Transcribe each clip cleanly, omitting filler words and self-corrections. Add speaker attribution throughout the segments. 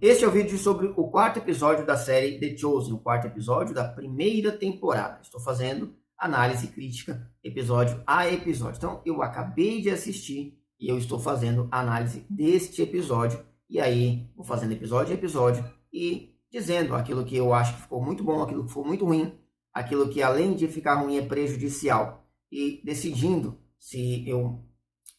Speaker 1: Este é o vídeo sobre o quarto episódio da série The Chosen, o quarto episódio da primeira temporada. Estou fazendo análise crítica episódio a episódio. Então, eu acabei de assistir e eu estou fazendo análise deste episódio. E aí, vou fazendo episódio a episódio e dizendo aquilo que eu acho que ficou muito bom, aquilo que ficou muito ruim, aquilo que além de ficar ruim é prejudicial. E decidindo se eu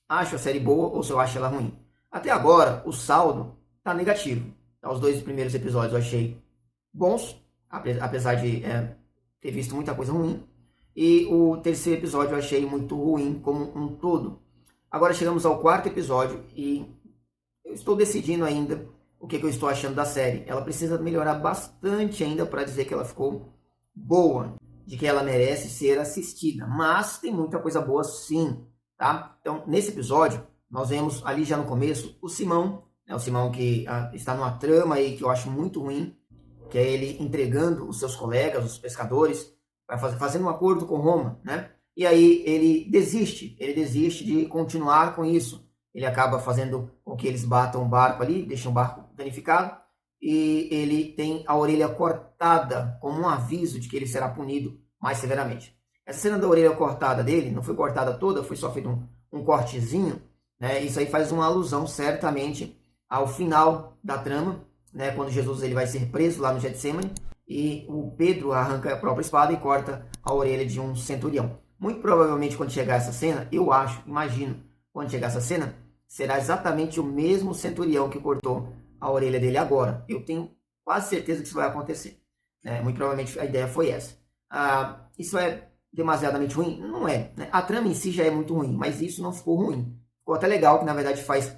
Speaker 1: acho a série boa ou se eu acho ela ruim. Até agora, o saldo está negativo. Os dois primeiros episódios eu achei bons, apesar de ter visto muita coisa ruim. E o terceiro episódio eu achei muito ruim como um todo. Agora chegamos ao quarto episódio e eu estou decidindo ainda o que eu estou achando da série. Ela precisa melhorar bastante ainda para dizer que ela ficou boa, de que ela merece ser assistida. Mas tem muita coisa boa sim, tá? Então, nesse episódio, nós vemos ali já no começo o Simão, o Simão que está numa trama aí que eu acho muito ruim, que é ele entregando os seus colegas, os pescadores, fazendo um acordo com Roma, né? E aí ele desiste de continuar com isso. Ele acaba fazendo com que eles batam o barco ali, deixam o barco danificado, e ele tem a orelha cortada como um aviso de que ele será punido mais severamente. Essa cena da orelha cortada dele, não foi cortada toda, foi só feito um cortezinho, né? Isso aí faz uma alusão certamente ao final da trama, né, quando Jesus ele vai ser preso lá no Getsemane e o Pedro arranca a própria espada e corta a orelha de um centurião. Muito provavelmente quando chegar essa cena, imagino, quando chegar essa cena, será exatamente o mesmo centurião que cortou a orelha dele agora. Eu tenho quase certeza que isso vai acontecer. Né? Muito provavelmente a ideia foi essa. Isso é demasiadamente ruim? Não é. Né? A trama em si já é muito ruim, mas isso não ficou ruim. Ficou até legal, que na verdade faz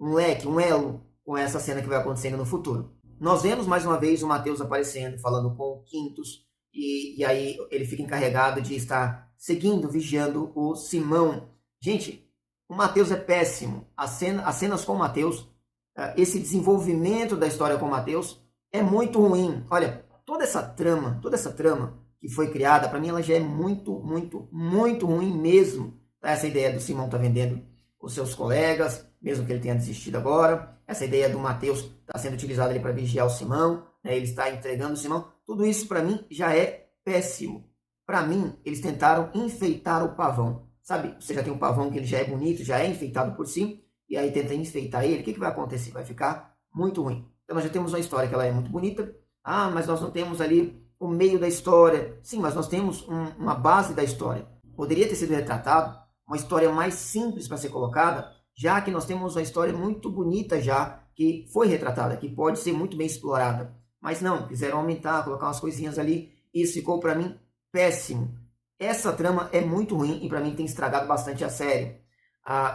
Speaker 1: um leque, um elo com essa cena que vai acontecendo no futuro. Nós vemos mais uma vez o Mateus aparecendo, falando com o Quintus, e aí ele fica encarregado de estar seguindo, vigiando o Simão. Gente, o Mateus é péssimo. As cenas com o Mateus, esse desenvolvimento da história com o Mateus é muito ruim. Olha, toda essa trama que foi criada, para mim ela já é muito, muito, muito ruim mesmo. Essa ideia do Simão tá vendendo os seus colegas, mesmo que ele tenha desistido agora. Essa ideia do Mateus está sendo utilizada ali para vigiar o Simão, né? Ele está entregando o Simão. Tudo isso para mim já é péssimo. Para mim, eles tentaram enfeitar o pavão. Sabe, você já tem um pavão que ele já é bonito, já é enfeitado por si, e aí tenta enfeitar ele. O que vai acontecer? Vai ficar muito ruim. Então nós já temos uma história que ela é muito bonita. Mas nós não temos ali o meio da história. Sim, mas nós temos uma base da história. Poderia ter sido retratado uma história mais simples para ser colocada, já que nós temos uma história muito bonita já, que foi retratada, que pode ser muito bem explorada. Mas não, quiseram aumentar, colocar umas coisinhas ali, e isso ficou para mim péssimo. Essa trama é muito ruim e para mim tem estragado bastante a série.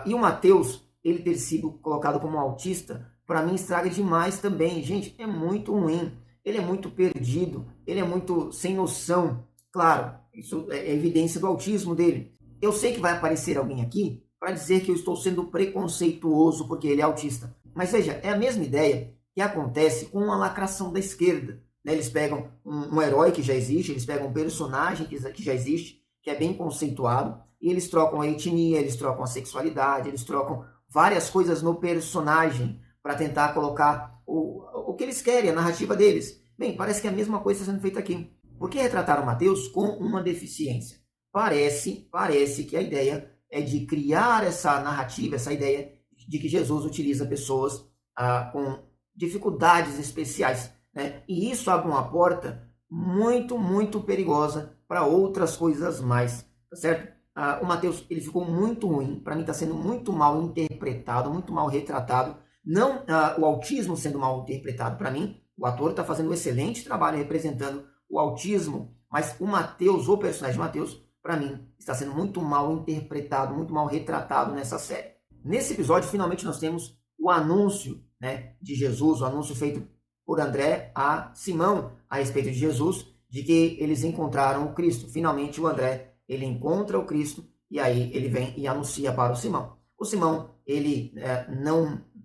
Speaker 1: E o Mateus, ele ter sido colocado como autista, para mim estraga demais também. Gente, é muito ruim. Ele é muito perdido, ele é muito sem noção. Claro, isso é evidência do autismo dele. Eu sei que vai aparecer alguém aqui para dizer que eu estou sendo preconceituoso porque ele é autista. Mas veja, é a mesma ideia que acontece com a lacração da esquerda. Né? Eles pegam um herói que já existe, eles pegam um personagem que já existe, que é bem conceituado, e eles trocam a etnia, eles trocam a sexualidade, eles trocam várias coisas no personagem para tentar colocar o que eles querem, a narrativa deles. Bem, parece que é a mesma coisa está sendo feita aqui. Por que retratar o Mateus com uma deficiência? Parece que a ideia é de criar essa narrativa, essa ideia de que Jesus utiliza pessoas com dificuldades especiais. Né? E isso abre uma porta muito, muito perigosa para outras coisas mais. Tá certo? O Mateus ele ficou muito ruim. Para mim está sendo muito mal interpretado, muito mal retratado. Não o autismo sendo mal interpretado para mim. O ator está fazendo um excelente trabalho representando o autismo. Mas o Mateus, o personagem Mateus, para mim, está sendo muito mal interpretado, muito mal retratado nessa série. Nesse episódio, finalmente nós temos o anúncio, né, de Jesus, o anúncio feito por André a Simão a respeito de Jesus, de que eles encontraram o Cristo. Finalmente o André, ele encontra o Cristo e aí ele vem e anuncia para o Simão. O Simão, ele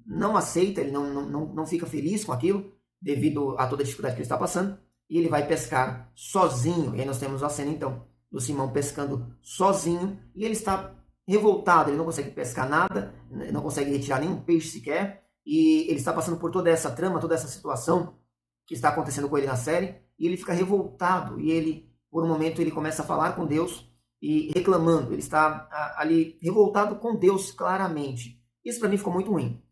Speaker 1: não aceita, ele não fica feliz com aquilo, devido a toda a dificuldade que ele está passando, e ele vai pescar sozinho. E aí nós temos a cena, então, do Simão pescando sozinho, e ele está revoltado, ele não consegue pescar nada, não consegue retirar nenhum peixe sequer, e ele está passando por toda essa trama, toda essa situação que está acontecendo com ele na série, e ele fica revoltado, e ele, por um momento, ele começa a falar com Deus e reclamando, ele está ali revoltado com Deus claramente. Isso para mim ficou muito ruim.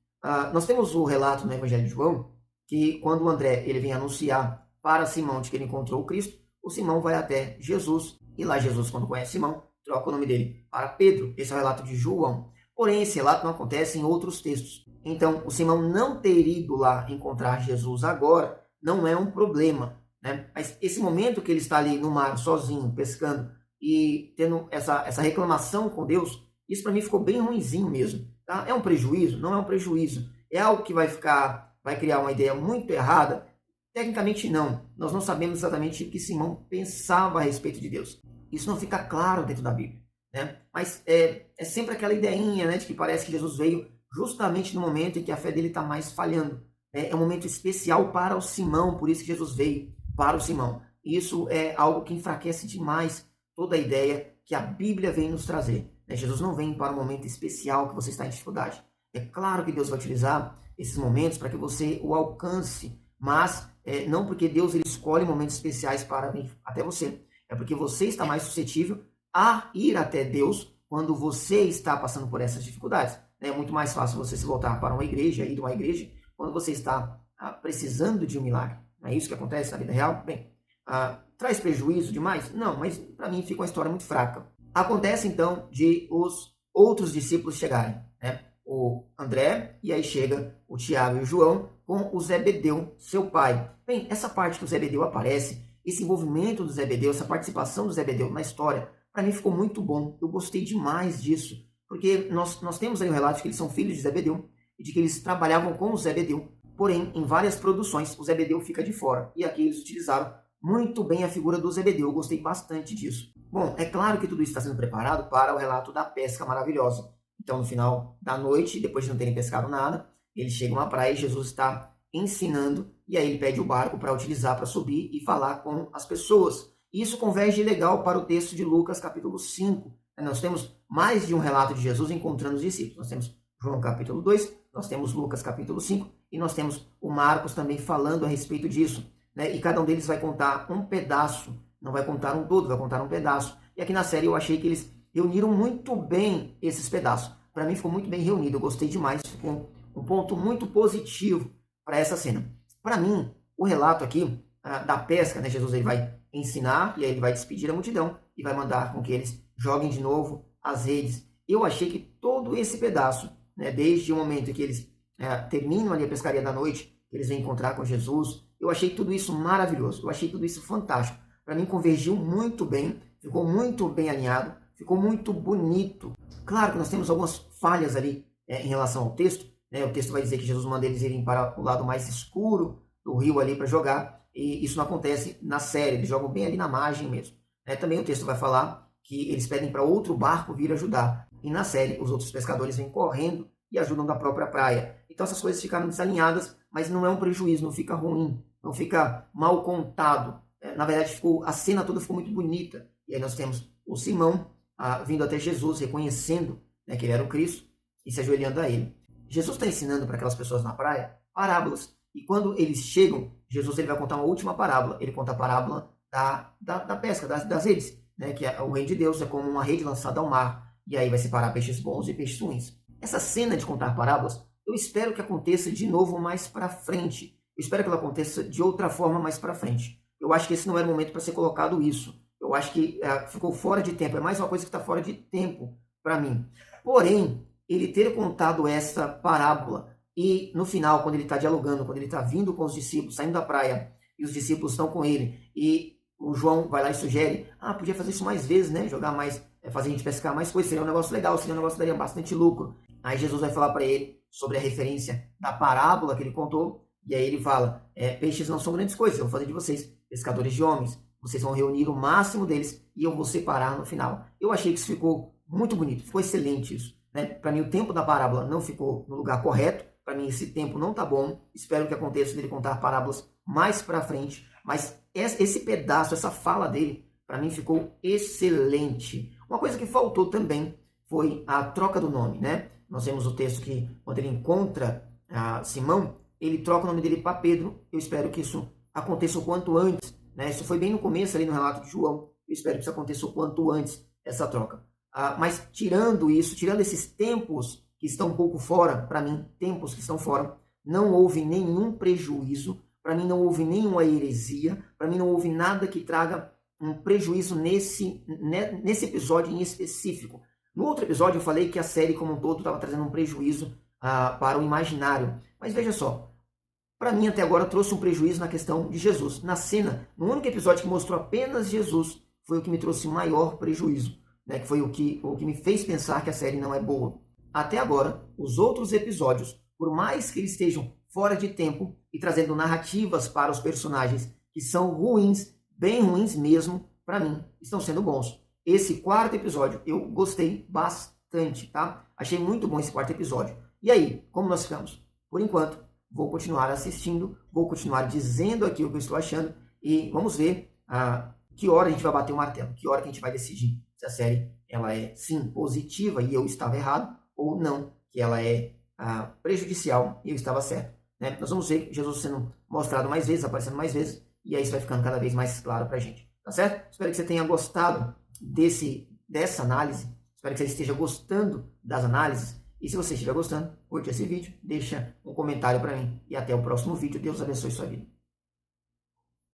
Speaker 1: Nós temos o relato no Evangelho de João, que quando o André ele vem anunciar para Simão de que ele encontrou o Cristo, o Simão vai até Jesus, e lá Jesus, quando conhece Simão, troca o nome dele para Pedro. Esse é o relato de João. Porém, esse relato não acontece em outros textos. Então, o Simão não ter ido lá encontrar Jesus agora não é um problema, né? Mas esse momento que ele está ali no mar, sozinho, pescando, e tendo essa reclamação com Deus, isso para mim ficou bem ruinzinho mesmo. Tá? É um prejuízo? Não é um prejuízo. É algo que vai criar uma ideia muito errada? Tecnicamente não. Nós não sabemos exatamente o que Simão pensava a respeito de Deus. Isso não fica claro dentro da Bíblia, né? Mas é sempre aquela ideinha, né, de que parece que Jesus veio justamente no momento em que a fé dele está mais falhando. É um momento especial para o Simão, por isso que Jesus veio para o Simão. Isso é algo que enfraquece demais toda a ideia que a Bíblia vem nos trazer. Jesus não vem para um momento especial que você está em dificuldade. É claro que Deus vai utilizar esses momentos para que você o alcance, mas não porque Deus ele escolhe momentos especiais para vir até você. É porque você está mais suscetível a ir até Deus quando você está passando por essas dificuldades. É muito mais fácil você se voltar para uma igreja, ir a uma igreja, quando você está precisando de um milagre. Não é isso que acontece na vida real? Bem, traz prejuízo demais? Não, mas para mim fica uma história muito fraca. Acontece então de os outros discípulos chegarem, né? O André, e aí chega o Tiago e o João com o Zebedeu, seu pai. Bem, essa parte que o Zebedeu aparece, esse envolvimento do Zebedeu, essa participação do Zebedeu na história, para mim ficou muito bom. Eu gostei demais disso, porque nós temos aí um relato de que eles são filhos de Zebedeu e de que eles trabalhavam com o Zebedeu, porém, em várias produções, o Zebedeu fica de fora. E aqui eles utilizaram muito bem a figura do Zebedeu. Eu gostei bastante disso. Bom, é claro que tudo isso está sendo preparado para o relato da pesca maravilhosa. Então, no final da noite, depois de não terem pescado nada, eles chegam à praia e Jesus está ensinando, e aí ele pede o barco para utilizar, para subir e falar com as pessoas. E isso converge legal para o texto de Lucas, capítulo 5. Nós temos mais de um relato de Jesus encontrando os discípulos. Nós temos João, capítulo 2, nós temos Lucas, capítulo 5, e nós temos o Marcos também falando a respeito disso. Né? E cada um deles vai contar um pedaço, não vai contar um todo, vai contar um pedaço. E aqui na série eu achei que eles reuniram muito bem esses pedaços. Para mim ficou muito bem reunido, eu gostei demais, ficou um ponto muito positivo para essa cena. Para mim, o relato aqui da pesca, né? Jesus ele vai ensinar e aí ele vai despedir a multidão e vai mandar com que eles joguem de novo as redes. Eu achei que todo esse pedaço, né, desde o momento em que eles terminam ali a pescaria da noite, que eles vêm encontrar com Jesus, eu achei tudo isso maravilhoso, eu achei tudo isso fantástico. Para mim convergiu muito bem, ficou muito bem alinhado, ficou muito bonito. Claro que nós temos algumas falhas ali em relação ao texto, né? O texto vai dizer que Jesus manda eles irem para o lado mais escuro do rio ali para jogar, e isso não acontece na série, eles jogam bem ali na margem mesmo. Também o texto vai falar que eles pedem para outro barco vir ajudar, e na série os outros pescadores vêm correndo e ajudam da própria praia. Então essas coisas ficaram desalinhadas, mas não é um prejuízo, não fica ruim, não fica mal contado. Na verdade, a cena toda ficou muito bonita. E aí nós temos o Simão vindo até Jesus, reconhecendo, né, que ele era o Cristo, e se ajoelhando a ele. Jesus está ensinando para aquelas pessoas na praia parábolas. E quando eles chegam, Jesus ele vai contar uma última parábola. Ele conta a parábola da pesca, das redes. Né, que o reino de Deus é como uma rede lançada ao mar. E aí vai separar peixes bons e peixes ruins. Essa cena de contar parábolas, eu espero que aconteça de novo mais para frente. Eu espero que ela aconteça de outra forma mais para frente. Eu acho que esse não era o momento para ser colocado isso. Eu acho que ficou fora de tempo. É mais uma coisa que está fora de tempo para mim. Porém, ele ter contado essa parábola e no final, quando ele está dialogando, quando ele está vindo com os discípulos, saindo da praia, e os discípulos estão com ele, e o João vai lá e sugere, podia fazer isso mais vezes, né? Jogar mais, fazer a gente pescar mais coisas, seria um negócio legal, seria um negócio que daria bastante lucro. Aí Jesus vai falar para ele sobre a referência da parábola que ele contou, e aí ele fala, peixes não são grandes coisas, eu vou fazer de vocês pescadores de homens. Vocês vão reunir o máximo deles e eu vou separar no final. Eu achei que isso ficou muito bonito, ficou excelente isso. Né? Para mim, o tempo da parábola não ficou no lugar correto. Para mim, esse tempo não está bom. Espero que aconteça dele contar parábolas mais para frente. Mas esse pedaço, essa fala dele, para mim ficou excelente. Uma coisa que faltou também foi a troca do nome. Né? Nós temos o texto que, quando ele encontra Simão, ele troca o nome dele para Pedro. Eu espero que isso aconteça o quanto antes, né? Isso foi bem no começo ali no relato de João. Eu espero que isso aconteça o quanto antes, essa troca. Mas tirando isso, tirando esses tempos que estão um pouco fora, para mim, tempos que estão fora, não houve nenhum prejuízo, para mim não houve nenhuma heresia, para mim não houve nada que traga um prejuízo nesse episódio em específico. No outro episódio eu falei que a série como um todo estava trazendo um prejuízo para o imaginário. Mas veja só, para mim até agora trouxe um prejuízo na questão de Jesus. Na cena, no único episódio que mostrou apenas Jesus, foi o que me trouxe maior prejuízo, né? Que foi o que me fez pensar que a série não é boa. Até agora, os outros episódios, por mais que eles estejam fora de tempo e trazendo narrativas para os personagens que são ruins, bem ruins mesmo, para mim, estão sendo bons. Esse quarto episódio eu gostei bastante, tá? Achei muito bom esse quarto episódio. E aí, como nós ficamos? Por enquanto, vou continuar assistindo, vou continuar dizendo aqui o que eu estou achando e vamos ver que hora a gente vai bater o martelo, que hora que a gente vai decidir se a série ela é, sim, positiva e eu estava errado, ou não, que ela é prejudicial e eu estava certo. Né? Nós vamos ver Jesus sendo mostrado mais vezes, aparecendo mais vezes, e aí isso vai ficando cada vez mais claro pra gente. Tá certo? Espero que você tenha gostado dessa análise, espero que você esteja gostando das análises, e se você estiver gostando, curte esse vídeo, deixa um comentário para mim, e até o próximo vídeo. Deus abençoe sua vida.